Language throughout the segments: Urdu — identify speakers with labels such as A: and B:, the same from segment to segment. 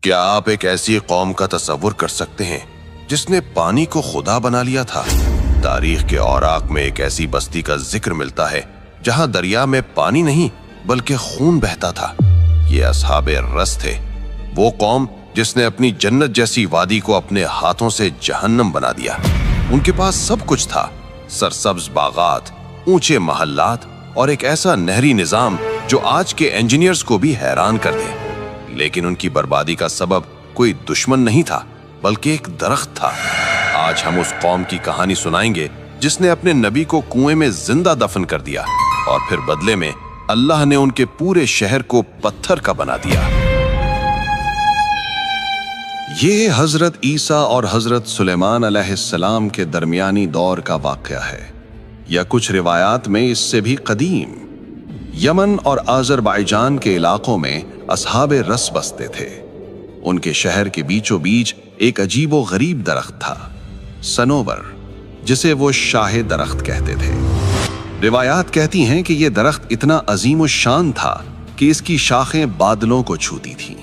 A: کیا آپ ایک ایسی قوم کا تصور کر سکتے ہیں جس نے پانی کو خدا بنا لیا تھا؟ تاریخ کے اوراق میں ایک ایسی بستی کا ذکر ملتا ہے جہاں دریا میں پانی نہیں بلکہ خون بہتا تھا۔ یہ اصحاب رس تھے، وہ قوم جس نے اپنی جنت جیسی وادی کو اپنے ہاتھوں سے جہنم بنا دیا۔ ان کے پاس سب کچھ تھا، سرسبز باغات، اونچے محلات اور ایک ایسا نہری نظام جو آج کے انجینئرز کو بھی حیران کر دے، لیکن ان کی بربادی کا سبب کوئی دشمن نہیں تھا بلکہ ایک درخت تھا۔ آج ہم اس قوم کی کہانی سنائیں گے جس نے اپنے نبی کو کنویں میں زندہ دفن کر دیا اور پھر بدلے میں اللہ نے ان کے پورے شہر کو پتھر کا بنا دیا۔ یہ حضرت عیسیٰ اور حضرت سلیمان علیہ السلام کے درمیانی دور کا واقعہ ہے، یا کچھ روایات میں اس سے بھی قدیم۔ یمن اور آذربائیجان کے علاقوں میں اصحاب رس بستے تھے۔ ان کے شہر کے بیچوں بیچ ایک عجیب و غریب درخت تھا، سنوبر، جسے وہ شاہ درخت کہتے تھے۔ روایات کہتی ہیں کہ یہ درخت اتنا عظیم و شان تھا کہ اس کی شاخیں بادلوں کو چھوتی تھیں،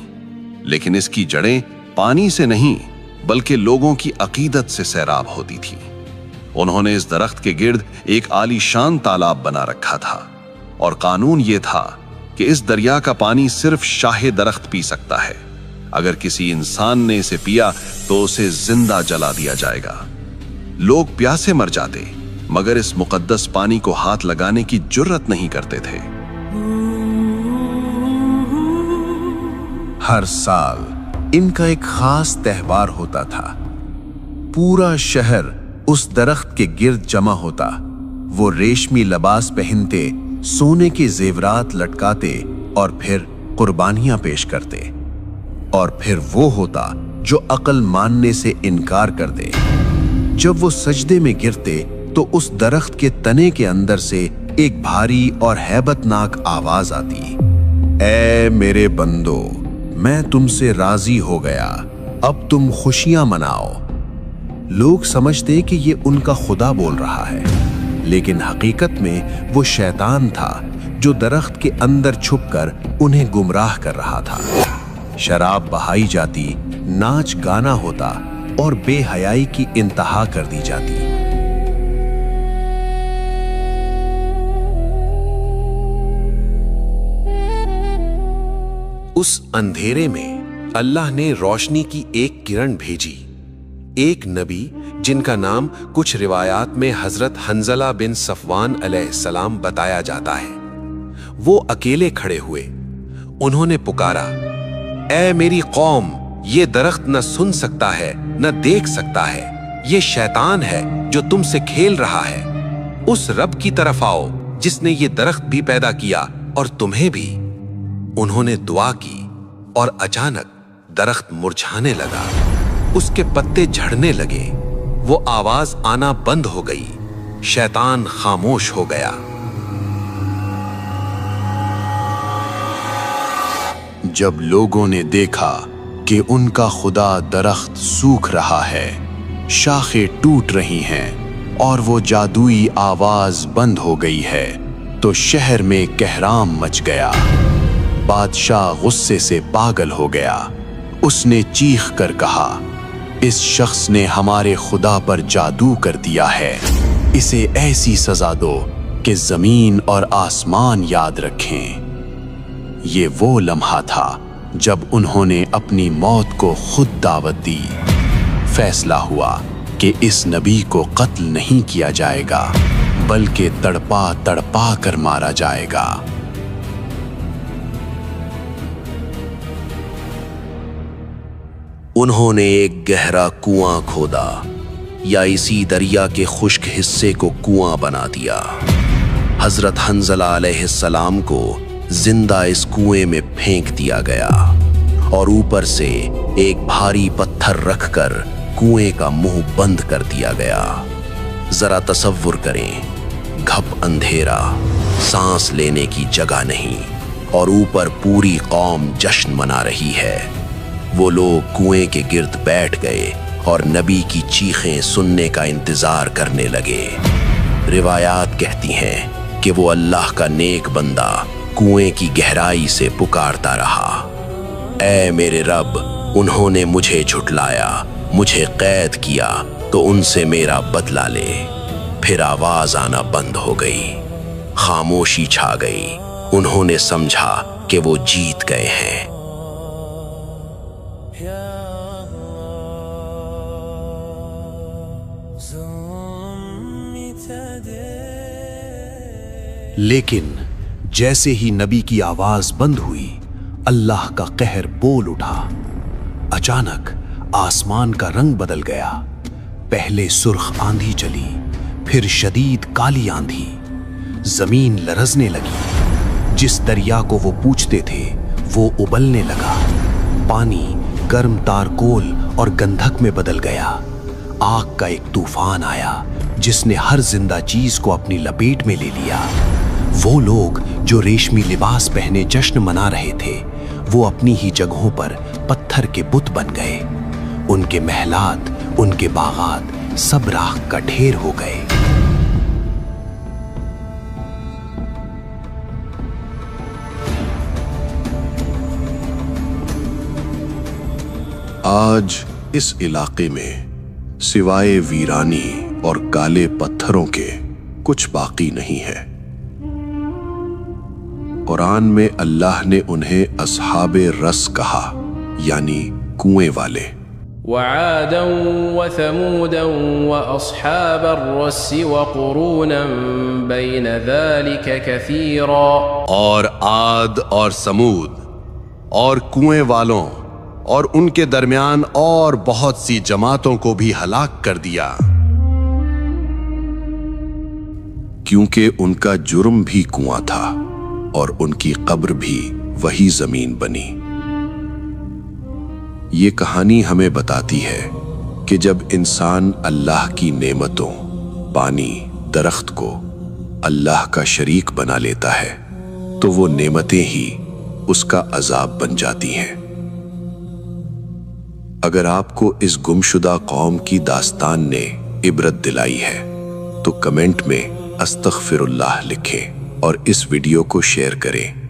A: لیکن اس کی جڑیں پانی سے نہیں بلکہ لوگوں کی عقیدت سے سیراب ہوتی تھیں۔ انہوں نے اس درخت کے گرد ایک عالی شان تالاب بنا رکھا تھا، اور قانون یہ تھا کہ اس دریا کا پانی صرف شاہ درخت پی سکتا ہے۔ اگر کسی انسان نے اسے پیا تو اسے زندہ جلا دیا جائے گا۔ لوگ پیاسے مر جاتے مگر اس مقدس پانی کو ہاتھ لگانے کی جرت نہیں کرتے تھے۔
B: ہر سال ان کا ایک خاص تہوار ہوتا تھا۔ پورا شہر اس درخت کے گرد جمع ہوتا، وہ ریشمی لباس پہنتے، سونے کے زیورات لٹکاتے اور پھر قربانیاں پیش کرتے۔ اور پھر وہ ہوتا جو عقل ماننے سے انکار کر دے۔ جب وہ سجدے میں گرتے تو اس درخت کے تنے کے اندر سے ایک بھاری اور ہیبت ناک آواز آتی، اے میرے بندو، میں تم سے راضی ہو گیا، اب تم خوشیاں مناؤ۔ لوگ سمجھتے کہ یہ ان کا خدا بول رہا ہے، لیکن حقیقت میں وہ شیطان تھا جو درخت کے اندر چھپ کر انہیں گمراہ کر رہا تھا۔ شراب بہائی جاتی، ناچ گانا ہوتا اور بے حیائی کی انتہا کر دی جاتی۔ اس اندھیرے میں اللہ نے روشنی کی ایک کرن بھیجی۔ ایک نبی جن کا نام کچھ روایات میں حضرت حنظلہ بن صفوان علیہ السلام بتایا جاتا ہے۔ وہ اکیلے کھڑے ہوئے، انہوں نے پکارا، اے میری قوم، یہ درخت نہ سن سکتا ہے نہ دیکھ سکتا ہے، یہ شیطان ہے جو تم سے کھیل رہا ہے۔ اس رب کی طرف آؤ جس نے یہ درخت بھی پیدا کیا اور تمہیں بھی۔ انہوں نے دعا کی اور اچانک درخت مرجھانے لگا، اس کے پتے جھڑنے لگے، وہ آواز آنا بند ہو گئی، شیطان خاموش ہو گیا۔
A: جب لوگوں نے دیکھا کہ ان کا خدا درخت سوکھ رہا ہے، شاخیں ٹوٹ رہی ہیں اور وہ جادوئی آواز بند ہو گئی ہے، تو شہر میں کہرام مچ گیا۔ بادشاہ غصے سے پاگل ہو گیا۔ اس نے چیخ کر کہا، اس شخص نے ہمارے خدا پر جادو کر دیا ہے، اسے ایسی سزا دو کہ زمین اور آسمان یاد رکھیں۔ یہ وہ لمحہ تھا جب انہوں نے اپنی موت کو خود دعوت دی۔ فیصلہ ہوا کہ اس نبی کو قتل نہیں کیا جائے گا بلکہ تڑپا تڑپا کر مارا جائے گا۔
B: انہوں نے ایک گہرا کنواں کھودا یا اسی دریا کے خشک حصے کو کنواں بنا دیا۔ حضرت حنظلہ علیہ السلام کو زندہ اس کنویں میں پھینک دیا گیا اور اوپر سے ایک بھاری پتھر رکھ کر کنویں کا منہ بند کر دیا گیا۔ ذرا تصور کریں، گھپ اندھیرا، سانس لینے کی جگہ نہیں، اور اوپر پوری قوم جشن منا رہی ہے۔ وہ لوگ کنویں کے گرد بیٹھ گئے اور نبی کی چیخیں سننے کا انتظار کرنے لگے۔ روایات کہتی ہیں کہ وہ اللہ کا نیک بندہ کنویں کی گہرائی سے پکارتا رہا، اے میرے رب، انہوں نے مجھے جھٹلایا، مجھے قید کیا تو ان سے میرا بدلہ لے۔ پھر آواز آنا بند ہو گئی، خاموشی چھا گئی۔ انہوں نے سمجھا کہ وہ جیت گئے ہیں۔ لیکن جیسے ہی نبی کی آواز بند ہوئی، اللہ کا قہر بول اٹھا۔ اچانک آسمان کا رنگ بدل گیا۔ پہلے سرخ آندھی چلی، پھر شدید کالی آندھی۔ زمین لرزنے لگی۔ جس دریا کو وہ پوجتے تھے وہ ابلنے لگا۔ پانی گرم تارکول اور گندھک میں بدل گیا۔ آگ کا ایک طوفان آیا جس نے ہر زندہ چیز کو اپنی لپیٹ میں لے لیا۔ وہ لوگ جو ریشمی لباس پہنے جشن منا رہے تھے، وہ اپنی ہی جگہوں پر پتھر کے بت بن گئے۔ ان کے محلات، ان کے باغات سب راکھ کا ڈھیر ہو گئے۔
A: آج اس علاقے میں سوائے ویرانی اور کالے پتھروں کے کچھ باقی نہیں ہے۔ قرآن میں اللہ نے انہیں اصحاب رس کہا، یعنی کنویں والے۔
C: وعادا وثمودا واصحاب الرس وقرونا بين ذلك كثيرا،
A: اور عاد اور سمود اور کنویں والوں اور ان کے درمیان اور بہت سی جماعتوں کو بھی ہلاک کر دیا، کیونکہ ان کا جرم بھی کنواں تھا اور ان کی قبر بھی وہی زمین بنی۔ یہ کہانی ہمیں بتاتی ہے کہ جب انسان اللہ کی نعمتوں، پانی، درخت کو اللہ کا شریک بنا لیتا ہے تو وہ نعمتیں ہی اس کا عذاب بن جاتی ہیں۔ اگر آپ کو اس گمشدہ قوم کی داستان نے عبرت دلائی ہے تو کمنٹ میں استغفر اللہ لکھیں اور اس ویڈیو کو شیئر کریں۔